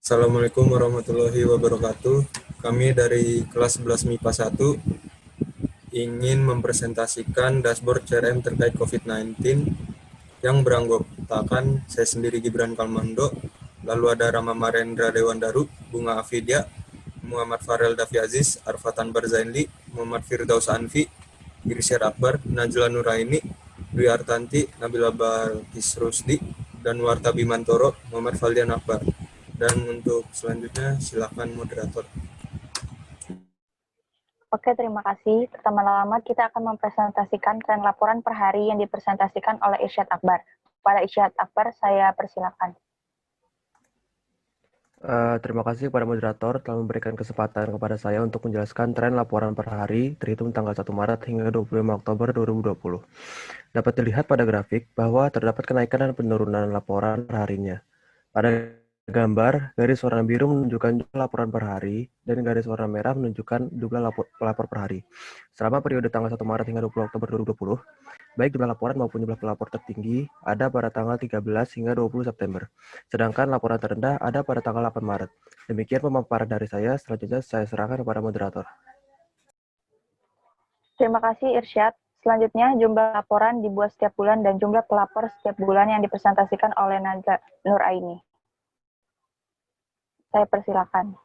Assalamualaikum warahmatullahi wabarakatuh. Kami dari kelas 11 MIPA 1 ingin mempresentasikan dashboard CRM terkait COVID-19 yang beranggotakan saya sendiri Gibran Kalmando, lalu ada Rama Marendra Dewandaru, Bunga Afidia, Muhammad Farel Davi Aziz, Arfatan Barzainli, Muhammad Firdaus Anfi, Girisyar Akbar, Najla Nuraini, Dwi Artanti, Nabila Balkis Rusdi, dan Warta Bimantoro, Muhammad Faldian Akbar. Dan untuk selanjutnya silakan moderator. Oke, terima kasih. Pertama-tama kita akan mempresentasikan tren laporan per hari yang dipresentasikan oleh Irsyad Akbar. Pada Irsyad Akbar, saya persilakan. Terima kasih kepada moderator telah memberikan kesempatan kepada saya untuk menjelaskan tren laporan per hari terhitung tanggal 1 Maret hingga 25 Oktober 2020. Dapat dilihat pada grafik bahwa terdapat kenaikan dan penurunan laporan per harinya. Pada gambar, garis warna biru menunjukkan jumlah laporan per hari dan garis warna merah menunjukkan jumlah pelapor per hari. Selama periode tanggal 1 Maret hingga 20 Oktober 2020, baik jumlah laporan maupun jumlah pelapor tertinggi ada pada tanggal 13 hingga 20 September. Sedangkan laporan terendah ada pada tanggal 8 Maret. Demikian pemaparan dari saya, selanjutnya saya serahkan kepada moderator. Terima kasih Irsyad. Selanjutnya, jumlah laporan dibuat setiap bulan dan jumlah pelapor setiap bulan yang dipresentasikan oleh Najla Nuraini. Saya persilakan.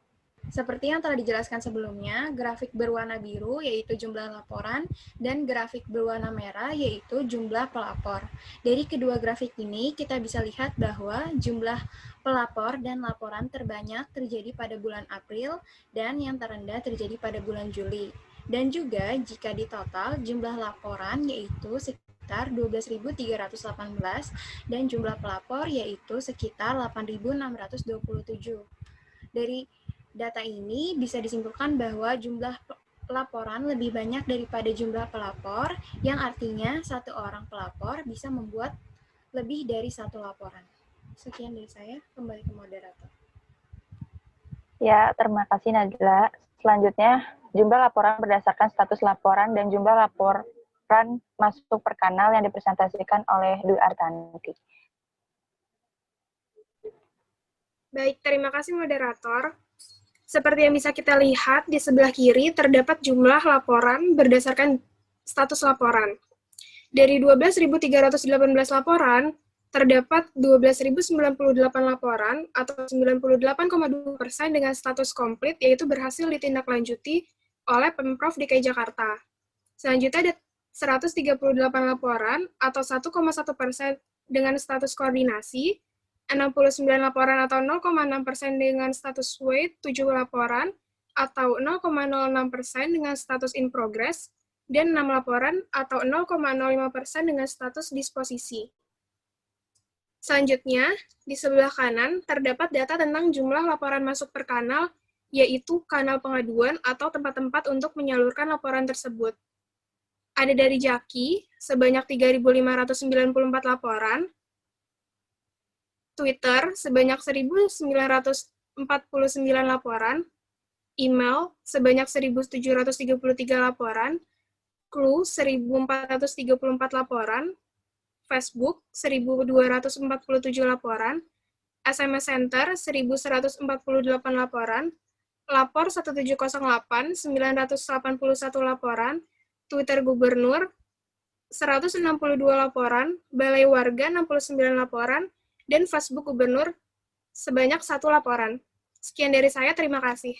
Seperti yang telah dijelaskan sebelumnya, grafik berwarna biru yaitu jumlah laporan dan grafik berwarna merah yaitu jumlah pelapor. Dari kedua grafik ini kita bisa lihat bahwa jumlah pelapor dan laporan terbanyak terjadi pada bulan April dan yang terendah terjadi pada bulan Juli. Dan juga jika ditotal jumlah laporan yaitu sekitar 12.318 dan jumlah pelapor yaitu sekitar 8.627. Dari data ini bisa disimpulkan bahwa jumlah laporan lebih banyak daripada jumlah pelapor, yang artinya satu orang pelapor bisa membuat lebih dari satu laporan. Sekian dari saya, kembali ke moderator. Ya, terima kasih Najla. Selanjutnya, jumlah laporan berdasarkan status laporan dan jumlah laporan masuk per kanal yang dipresentasikan oleh Dwi Artanti. Baik, terima kasih moderator. Seperti yang bisa kita lihat, di sebelah kiri terdapat jumlah laporan berdasarkan status laporan. Dari 12.318 laporan, terdapat 12.098 laporan atau 98,2% dengan status komplit, yaitu berhasil ditindaklanjuti oleh Pemprov DKI Jakarta. Selanjutnya ada 138 laporan atau 1,1% dengan status koordinasi, 69 laporan atau 0,6% dengan status wait, 7 laporan atau 0,06% dengan status in progress, dan 6 laporan atau 0,05% dengan status disposisi. Selanjutnya, di sebelah kanan terdapat data tentang jumlah laporan masuk per kanal, yaitu kanal pengaduan atau tempat-tempat untuk menyalurkan laporan tersebut. Ada dari Jaki, sebanyak 3.594 laporan, Twitter sebanyak 1.949 laporan, email sebanyak 1.733 laporan, Clue 1.434 laporan, Facebook 1.247 laporan, SMS Center 1.148 laporan, Lapor 1708 981 laporan, Twitter Gubernur 162 laporan, Balai Warga 69 laporan, dan Facebook Gubernur sebanyak 1 laporan. Sekian dari saya, terima kasih.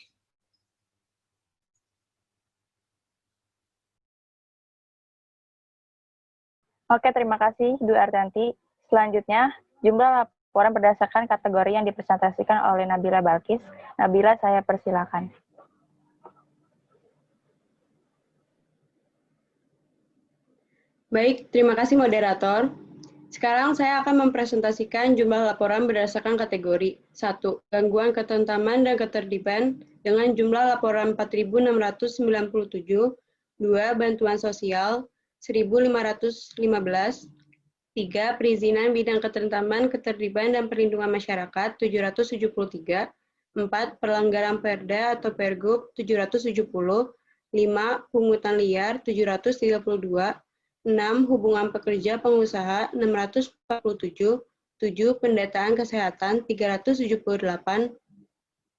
Oke, terima kasih Dwi Artanti. Selanjutnya, jumlah laporan berdasarkan kategori yang dipresentasikan oleh Nabila Balkis. Nabila, saya persilakan. Baik, terima kasih moderator. Sekarang saya akan mempresentasikan jumlah laporan berdasarkan kategori. 1. Gangguan ketentraman dan ketertiban dengan jumlah laporan 4.697. 2. Bantuan sosial 1.515. 3. Perizinan bidang ketentraman, ketertiban, dan perlindungan masyarakat 773. 4. Pelanggaran Perda atau Pergub 770. 5. Pungutan liar 732. 6. Hubungan pekerja pengusaha 647, 7. Pendataan kesehatan 378,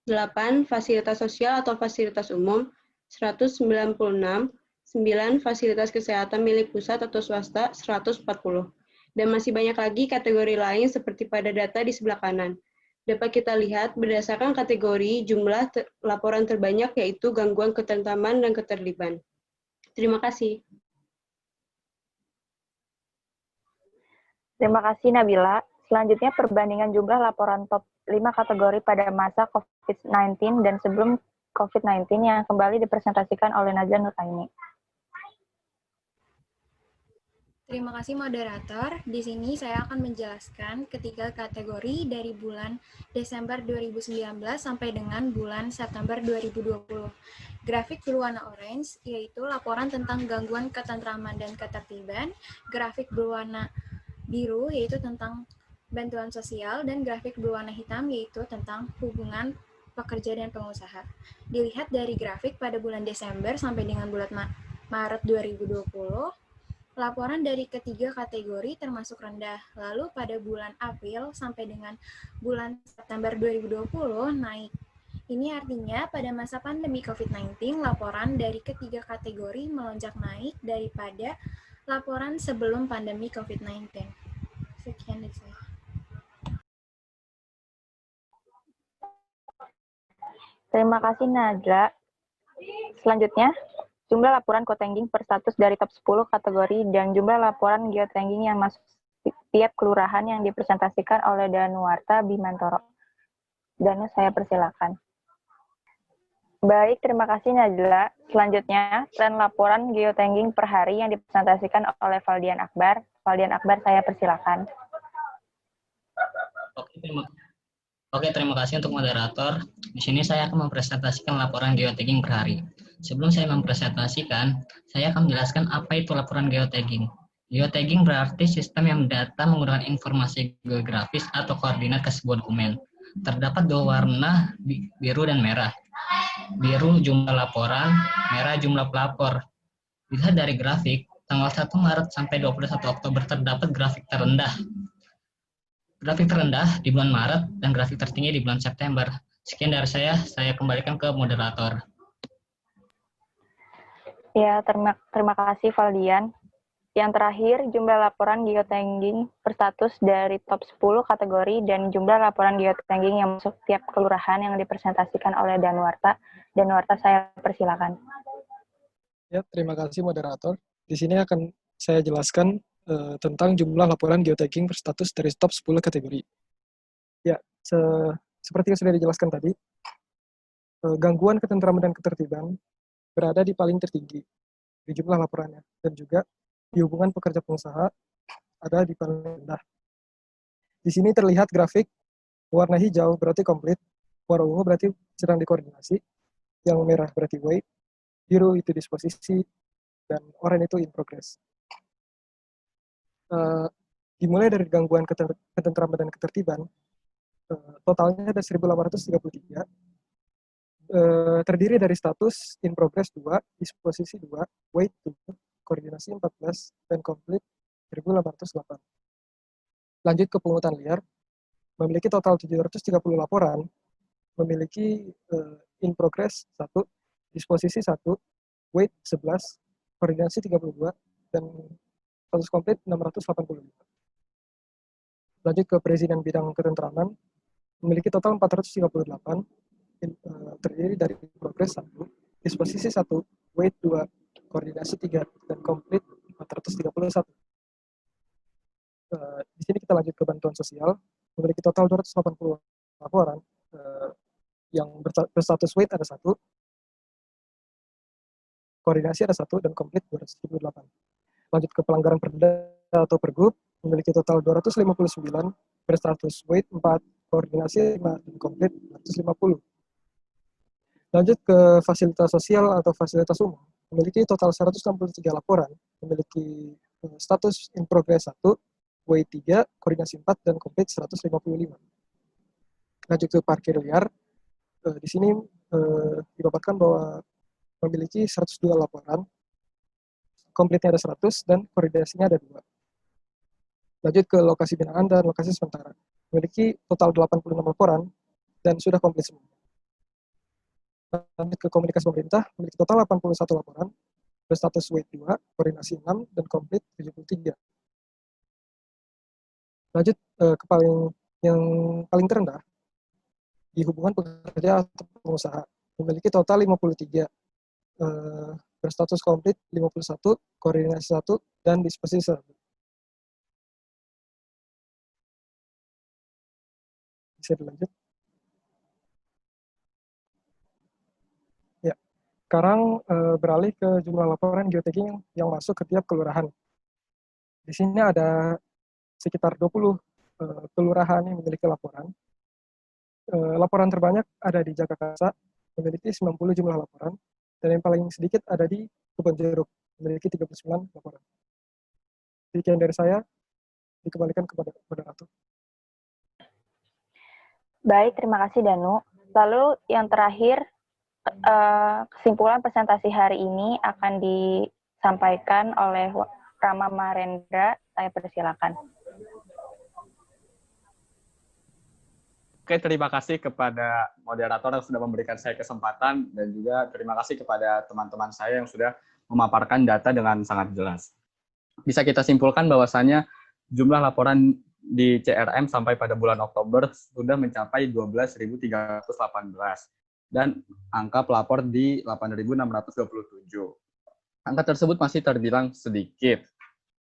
8. Fasilitas sosial atau fasilitas umum, 196. 9. Fasilitas kesehatan milik pusat atau swasta, 140. Dan masih banyak lagi kategori lain seperti pada data di sebelah kanan. Dapat kita lihat berdasarkan kategori jumlah laporan terbanyak yaitu gangguan ketentraman dan ketertiban. Terima kasih. Terima kasih Nabila. Selanjutnya perbandingan jumlah laporan top 5 kategori pada masa COVID-19 dan sebelum COVID-19 yang kembali dipresentasikan oleh Najla Nuraini. Terima kasih moderator. Di sini saya akan menjelaskan ketiga kategori dari bulan Desember 2019 sampai dengan bulan September 2020. Grafik berwarna orange yaitu laporan tentang gangguan ketentraman dan ketertiban, grafik berwarna biru yaitu tentang bantuan sosial, dan grafik berwarna hitam yaitu tentang hubungan pekerja dan pengusaha. Dilihat dari grafik pada bulan Desember sampai dengan bulan Maret 2020, laporan dari ketiga kategori termasuk rendah. Lalu pada bulan April sampai dengan bulan September 2020 naik. Ini artinya pada masa pandemi COVID-19, laporan dari ketiga kategori melonjak naik daripada laporan sebelum pandemi COVID-19. Sekian dari saya. Terima kasih Najla. Selanjutnya, jumlah laporan co-tagging per status dari top 10 kategori dan jumlah laporan geotagging yang masuk tiap kelurahan yang dipresentasikan oleh Danuarta Bimantoro. Danu, saya persilakan. Baik, terima kasih Najla. Selanjutnya, tren laporan geotagging per hari yang dipresentasikan oleh Valdian Akbar. Valdian Akbar, saya persilakan. Oke, terima kasih untuk moderator. Di sini saya akan mempresentasikan laporan geotagging per hari. Sebelum saya mempresentasikan, saya akan menjelaskan apa itu laporan geotagging. Geotagging berarti sistem yang mendata menggunakan informasi geografis atau koordinat ke sebuah dokumen. Terdapat dua warna, biru dan merah. Biru jumlah laporan, merah jumlah pelapor. Dilihat dari grafik, tanggal 1 Maret sampai 21 Oktober terdapat grafik terendah. Grafik terendah di bulan Maret dan grafik tertinggi di bulan September. Sekian dari saya kembalikan ke moderator. Ya, terima kasih Valdian. Yang terakhir, jumlah laporan geotagging per status dari top 10 kategori dan jumlah laporan geotagging yang masuk tiap kelurahan yang dipresentasikan oleh Danuarta. Danuarta, saya persilakan. Ya, terima kasih moderator. Di sini akan saya jelaskan tentang jumlah laporan geotagging per status dari top 10 kategori. Ya, seperti yang sudah dijelaskan tadi, gangguan ketentraman dan ketertiban berada di paling tertinggi di jumlah laporannya, dan juga di hubungan pekerja pengusaha ada di paling rendah. Di sini terlihat grafik warna hijau berarti komplit, warna ungu berarti sedang dikoordinasi, yang merah berarti wait, biru itu disposisi, dan oranye itu in progress. Dimulai dari gangguan ketentraman dan ketertiban, totalnya ada 1.833, terdiri dari status in progress 2, disposisi 2, wait 2, koordinasi 14, dan complete 1.808. Lanjut ke pungutan liar, memiliki total 730 laporan, memiliki in progress 1, disposisi 1, wait 11, koordinasi 32, dan status komplit 685. Lanjut ke perizinan bidang ketentraman, memiliki total 438, terdiri dari progres 1, disposisi 1, wait 2, koordinasi 3, dan komplit 431. Di sini kita lanjut ke bantuan sosial, memiliki total 280 laporan, yang berstatus wait ada 1, koordinasi ada 1, dan komplit 278. Lanjut ke pelanggaran perda atau pergub, memiliki total 259, berstatus wait 4, koordinasi 5, dan komplit 150. Lanjut ke fasilitas sosial atau fasilitas umum, memiliki total 163 laporan, memiliki status in progress 1, wait 3, koordinasi 4, dan komplit 155. Lanjut ke parkir liar, di sini dipaparkan bahwa memiliki 102 laporan, komplitnya ada 100, dan koordinasinya ada 2. Lanjut ke lokasi binaan dan lokasi sementara. Memiliki total 86 laporan, dan sudah komplit semua. Lanjut ke komunikasi pemerintah, memiliki total 81 laporan, berstatus wait 2, koordinasi 6, dan komplit 73. Lanjut ke yang paling terendah, di hubungan pekerja atau pengusaha, memiliki total 53, berstatus komplit 51, koordinasi 1, dan disposisi 1. Bisa dilanjut. Ya, sekarang beralih ke jumlah laporan geotagging yang masuk ke tiap kelurahan. Di sini ada sekitar 20 kelurahan yang memiliki laporan. Laporan terbanyak ada di Jagakarsa, memiliki 90 jumlah laporan, dan yang paling sedikit ada di Kebonjeruk, memiliki 39 laporan. Demikian dari saya, dikembalikan kepada moderator. Baik, terima kasih Danu. Lalu yang terakhir, kesimpulan presentasi hari ini akan disampaikan oleh Rama Marendra. Saya persilakan. Oke, terima kasih kepada moderator yang sudah memberikan saya kesempatan, dan juga terima kasih kepada teman-teman saya yang sudah memaparkan data dengan sangat jelas. Bisa kita simpulkan bahwasannya jumlah laporan di CRM sampai pada bulan Oktober sudah mencapai 12.318 dan angka pelapor di 8.627. Angka tersebut masih terbilang sedikit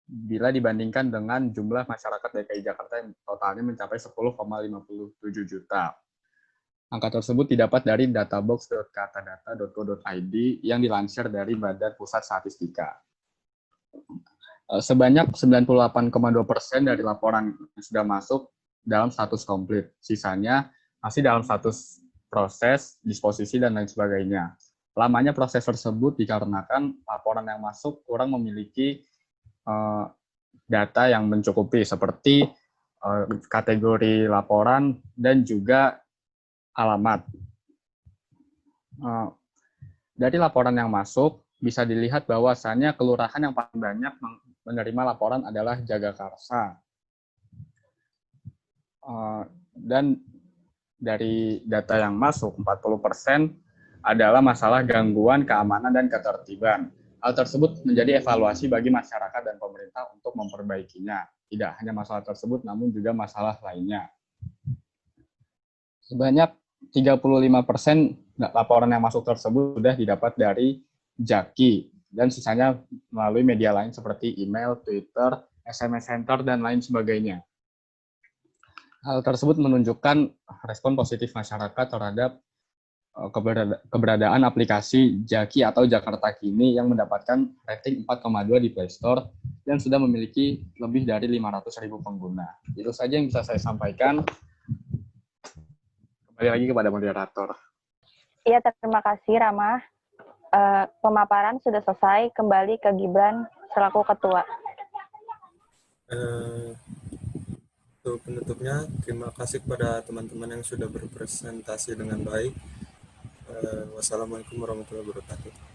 bila dibandingkan dengan jumlah masyarakat DKI Jakarta yang totalnya mencapai 10,57 juta. Angka tersebut didapat dari databox.katadata.go.id yang dilansir dari Badan Pusat Statistika. Sebanyak 98,2% dari laporan yang sudah masuk dalam status komplit. Sisanya masih dalam status proses, disposisi, dan lain sebagainya. Lamanya proses tersebut dikarenakan laporan yang masuk kurang memiliki data yang mencukupi seperti kategori laporan dan juga alamat. Dari laporan yang masuk bisa dilihat bahwasannya kelurahan yang paling banyak menerima laporan adalah Jagakarsa. Dan dari data yang masuk 40% adalah masalah gangguan keamanan dan ketertiban. Hal tersebut menjadi evaluasi bagi masyarakat dan pemerintah untuk memperbaikinya. Tidak hanya masalah tersebut, namun juga masalah lainnya. Sebanyak 35% laporan yang masuk tersebut sudah didapat dari Jaki, dan sisanya melalui media lain seperti email, Twitter, SMS Center, dan lain sebagainya. Hal tersebut menunjukkan respon positif masyarakat terhadap keberadaan aplikasi Jaki atau Jakarta Kini yang mendapatkan rating 4,2 di Play Store dan sudah memiliki lebih dari 500.000 pengguna. Itu saja yang bisa saya sampaikan. Kembali lagi kepada moderator. Iya, terima kasih Rama. Pemaparan sudah selesai. Kembali ke Gibran selaku ketua. Untuk penutupnya, terima kasih kepada teman-teman yang sudah berpresentasi dengan baik. Wassalamualaikum warahmatullahi wabarakatuh.